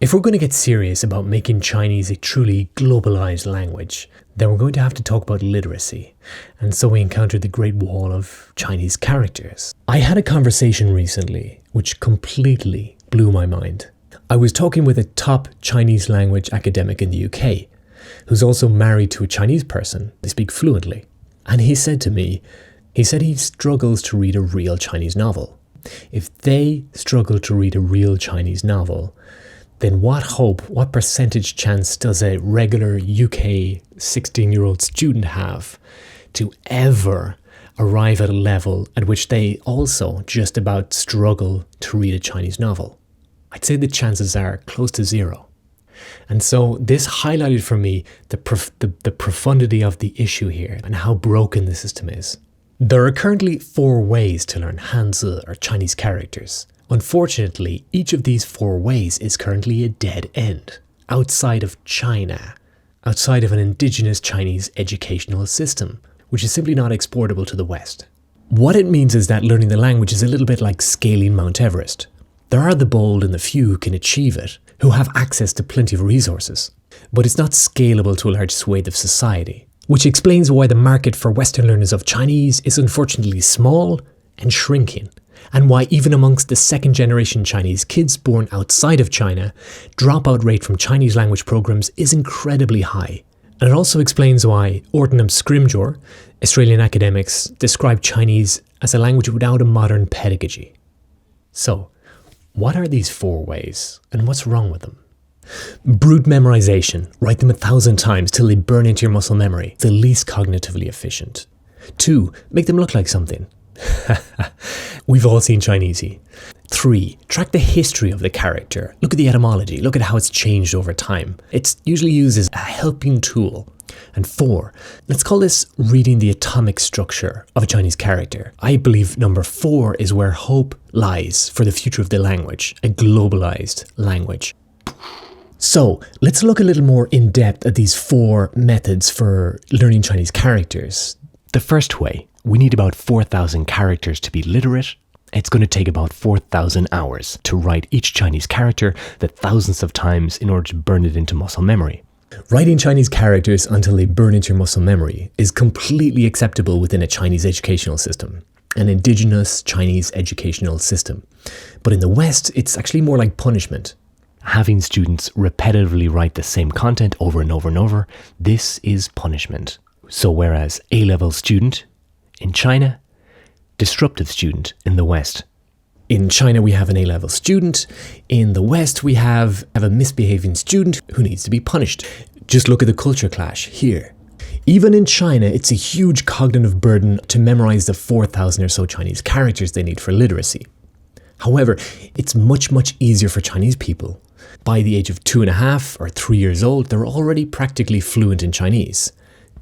If we're going to get serious about making Chinese a truly globalized language, then we're going to have to talk about literacy. And so we encountered the Great Wall of Chinese characters. I had a conversation recently which completely blew my mind. I was talking with a top Chinese language academic in the UK, who's also married to a Chinese person. They speak fluently. And he said to me, he struggles to read a real Chinese novel. If they struggle to read a real Chinese novel, then what percentage chance does a regular UK 16-year-old student have to ever arrive at a level at which they also just about struggle to read a Chinese novel? I'd say the chances are close to zero. And so this highlighted for me the profundity of the issue here and how broken the system is. There are currently 4 ways to learn Hanzi or Chinese characters. Unfortunately, each of these 4 ways is currently a dead end, outside of China, outside of an indigenous Chinese educational system, which is simply not exportable to the West. What it means is that learning the language is a little bit like scaling Mount Everest. There are the bold and the few who can achieve it, who have access to plenty of resources, but it's not scalable to a large swathe of society, which explains why the market for Western learners of Chinese is unfortunately small and shrinking, and why even amongst the second-generation Chinese kids born outside of China, dropout rate from Chinese language programs is incredibly high. And it also explains why Orton Scrimgeour, Australian academics, describe Chinese as a language without a modern pedagogy. So, what are these 4 ways, and what's wrong with them? Brute memorization. Write them 1,000 times till they burn into your muscle memory. The least cognitively efficient. 2. Make them look like something. We've all seen Chinesey. 3. Track the history of the character. Look at the etymology. Look at how it's changed over time. It's usually used as a helping tool. And 4. Let's call this reading the atomic structure of a Chinese character. I believe number 4 is where hope lies for the future of the language, a globalized language. So let's look a little more in depth at these 4 methods for learning Chinese characters. The first way, we need about 4,000 characters to be literate. It's going to take about 4,000 hours to write each Chinese character that thousands of times in order to burn it into muscle memory. Writing Chinese characters until they burn into your muscle memory is completely acceptable within a Chinese educational system, an indigenous Chinese educational system. But in the West, it's actually more like punishment. Having students repetitively write the same content over and over and over, this is punishment. So whereas A-level student in China, disruptive student in the West. In China, we have an A-level student. In the West, we have a misbehaving student who needs to be punished. Just look at the culture clash here. Even in China, it's a huge cognitive burden to memorize the 4,000 or so Chinese characters they need for literacy. However, it's much, much easier for Chinese people. By the age of 2.5 or 3 years old, they're already practically fluent in Chinese.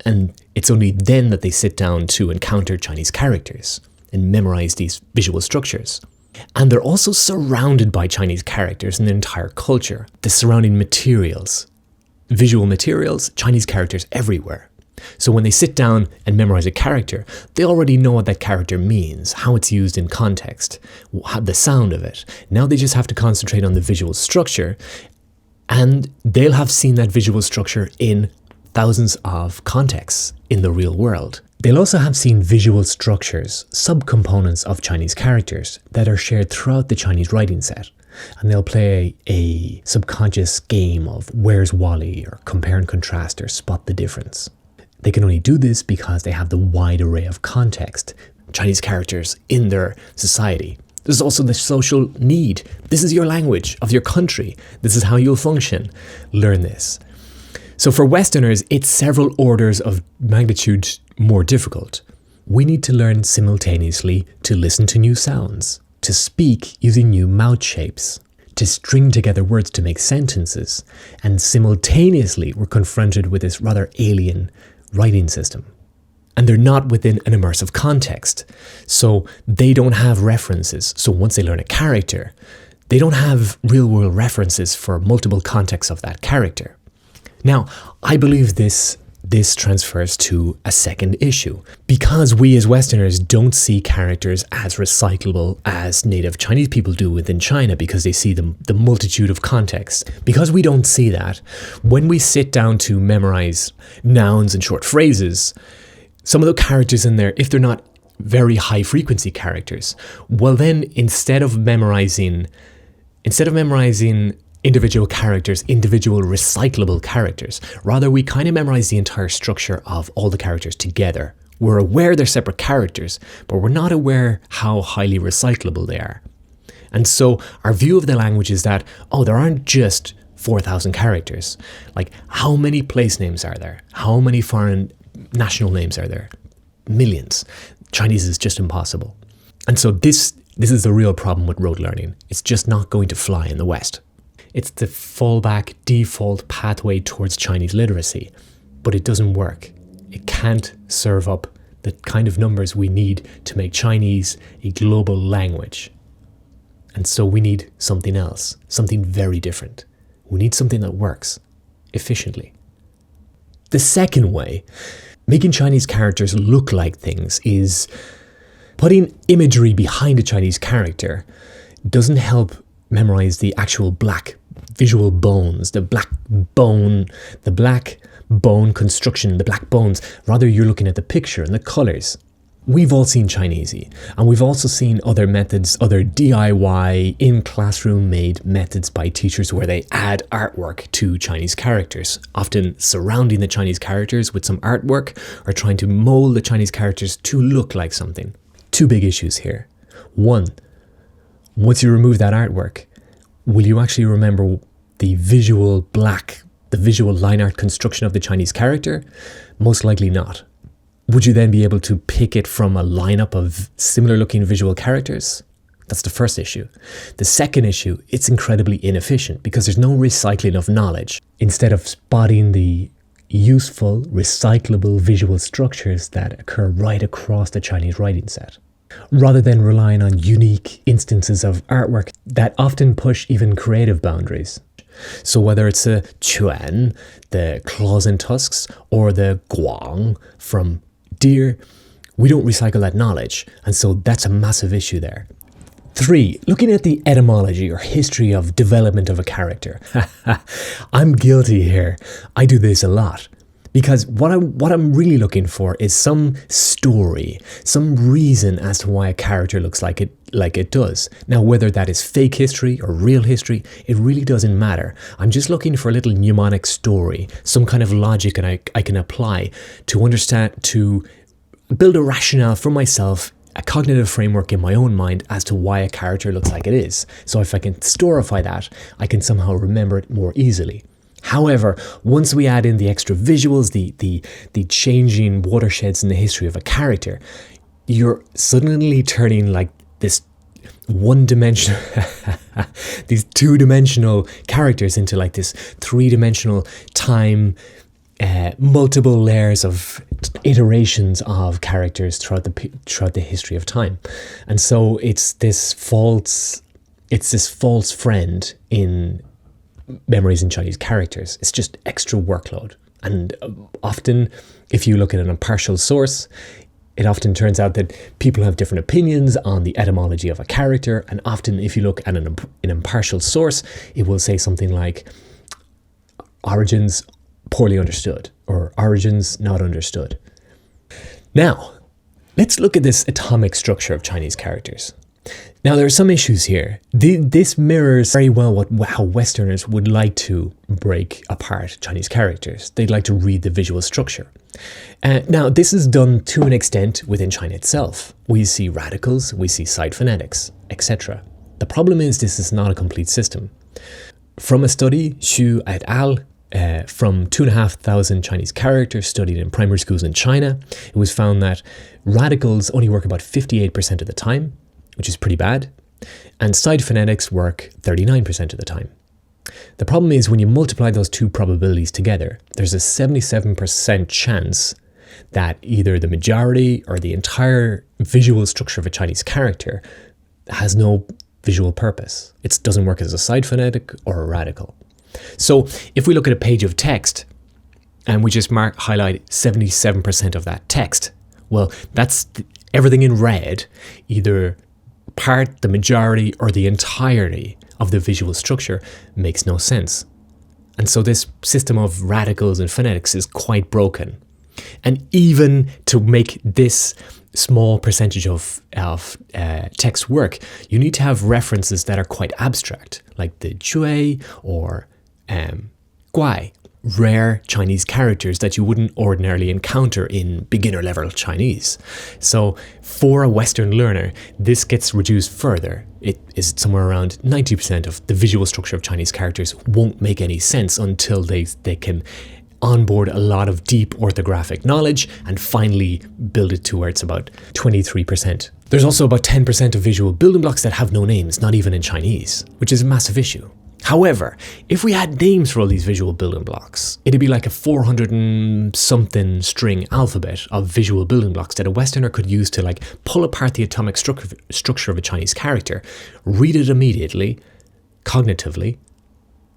And it's only then that they sit down to encounter Chinese characters and memorize these visual structures. And they're also surrounded by Chinese characters in their entire culture. The surrounding materials, visual materials, Chinese characters everywhere. So when they sit down and memorize a character, they already know what that character means, how it's used in context, the sound of it. Now they just have to concentrate on the visual structure, and they'll have seen that visual structure in thousands of contexts in the real world. They'll also have seen visual structures, subcomponents of Chinese characters that are shared throughout the Chinese writing set. And they'll play a subconscious game of where's Wally, or compare and contrast, or spot the difference. They can only do this because they have the wide array of context, Chinese characters in their society. There's also the social need. This is your language of your country. This is how you'll function. Learn this. So for Westerners, it's several orders of magnitude more difficult. We need to learn simultaneously to listen to new sounds, to speak using new mouth shapes, to string together words to make sentences, and simultaneously we're confronted with this rather alien writing system. And they're not within an immersive context, so they don't have references. So once they learn a character, they don't have real-world references for multiple contexts of that character. Now, I believe this this transfers to a second issue. Because we as Westerners don't see characters as recyclable as native Chinese people do within China, because they see the multitude of contexts. Because we don't see that, when we sit down to memorize nouns and short phrases, some of the characters in there, if they're not very high frequency characters, well then instead of memorizing individual characters, individual recyclable characters, rather we kind of memorize the entire structure of all the characters together. We're aware they're separate characters, but we're not aware how highly recyclable they are. And so our view of the language is that, oh, there aren't just 4,000 characters. Like, how many place names are there? How many foreign national names are there? Millions. Chinese is just impossible. And so this is the real problem with rote learning. It's just not going to fly in the West. It's the fallback default pathway towards Chinese literacy, but it doesn't work. It can't serve up the kind of numbers we need to make Chinese a global language. And so we need something else, something very different. We need something that works efficiently. The second way, making Chinese characters look like things, is putting imagery behind a Chinese character doesn't help memorize the actual black visual bones, the black bone construction, the black bones. Rather, you're looking at the picture and the colors. We've all seen Chinesey, and we've also seen other methods, other DIY in-classroom made methods by teachers where they add artwork to Chinese characters, often surrounding the Chinese characters with some artwork or trying to mold the Chinese characters to look like something. Two big issues here. One, once you remove that artwork, will you actually remember the visual line art construction of the Chinese character? Most likely not. Would you then be able to pick it from a lineup of similar looking visual characters? That's the first issue. The second issue, it's incredibly inefficient because there's no recycling of knowledge. Instead of spotting the useful, recyclable visual structures that occur right across the Chinese writing set, rather than relying on unique instances of artwork that often push even creative boundaries. So whether it's a quan, the claws and tusks, or the guang from deer, we don't recycle that knowledge, and so that's a massive issue there. 3, looking at the etymology or history of development of a character. I'm guilty here. I do this a lot. Because what I'm really looking for is some story, some reason as to why a character looks like it does. Now, whether that is fake history or real history, it really doesn't matter. I'm just looking for a little mnemonic story, some kind of logic I can apply to understand, to build a rationale for myself, a cognitive framework in my own mind as to why a character looks like it is. So if I can storify that, I can somehow remember it more easily. However, once we add in the extra visuals, the changing watersheds in the history of a character, you're suddenly turning like this one-dimensional, these two-dimensional characters into like this three-dimensional time, multiple layers of iterations of characters throughout the history of time. And so it's this false friend in memories in Chinese characters. It's just extra workload. And often, if you look at an impartial source, it often turns out that people have different opinions on the etymology of a character. And often, if you look at an impartial source, it will say something like origins poorly understood or origins not understood. Now, let's look at this atomic structure of Chinese characters. Now, there are some issues here. This mirrors very well how Westerners would like to break apart Chinese characters. They'd like to read the visual structure. Now, this is done to an extent within China itself. We see radicals, we see side phonetics, etc. The problem is this is not a complete system. From a study, Xu et al., from 2,500 Chinese characters studied in primary schools in China, it was found that radicals only work about 58% of the time, which is pretty bad, and side phonetics work 39% of the time. The problem is when you multiply those two probabilities together, there's a 77% chance that either the majority or the entire visual structure of a Chinese character has no visual purpose. It doesn't work as a side phonetic or a radical. So if we look at a page of text, and we just highlight 77% of that text. Well, that's everything in red, either part, the majority, or the entirety of the visual structure makes no sense. And so this system of radicals and phonetics is quite broken. And even to make this small percentage of text work, you need to have references that are quite abstract, like the zhui or guai, rare Chinese characters that you wouldn't ordinarily encounter in beginner level Chinese. So for a Western learner, this gets reduced further. It is somewhere around 90% of the visual structure of Chinese characters won't make any sense until they can onboard a lot of deep orthographic knowledge and finally build it to where it's about 23%. There's also about 10% of visual building blocks that have no names, not even in Chinese, which is a massive issue. However, if we had names for all these visual building blocks, it'd be like a 400 and something string alphabet of visual building blocks that a Westerner could use to like pull apart the atomic structure of a Chinese character, read it immediately, cognitively,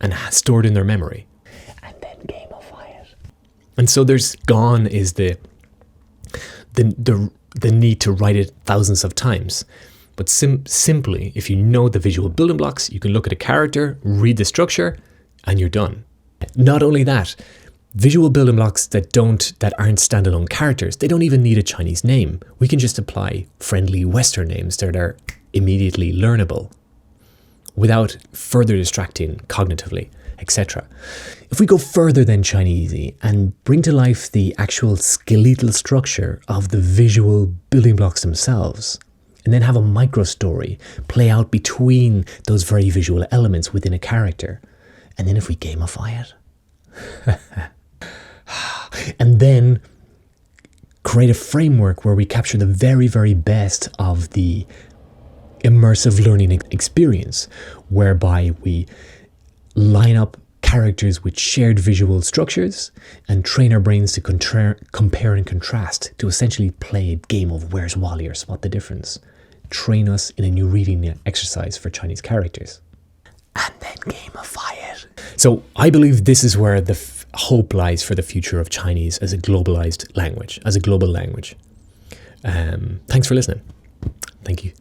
and store it in their memory. And then gamify it. And so there's gone is the need to write it thousands of times. But simply, if you know the visual building blocks, you can look at a character, read the structure, and you're done. Not only that, visual building blocks that aren't standalone characters, they don't even need a Chinese name. We can just apply friendly Western names that are immediately learnable without further distracting cognitively, etc. If we go further than Chinesey and bring to life the actual skeletal structure of the visual building blocks themselves, and then have a micro story play out between those very visual elements within a character. And then if we gamify it, and then create a framework where we capture the very, very best of the immersive learning experience, whereby we line up characters with shared visual structures and train our brains to compare and contrast to essentially play a game of Where's Wally or Spot the Difference. Train us in a new reading exercise for Chinese characters. And then gamify it. So I believe this is where the hope lies for the future of Chinese as a globalized language, as a global language. Thanks for listening. Thank you.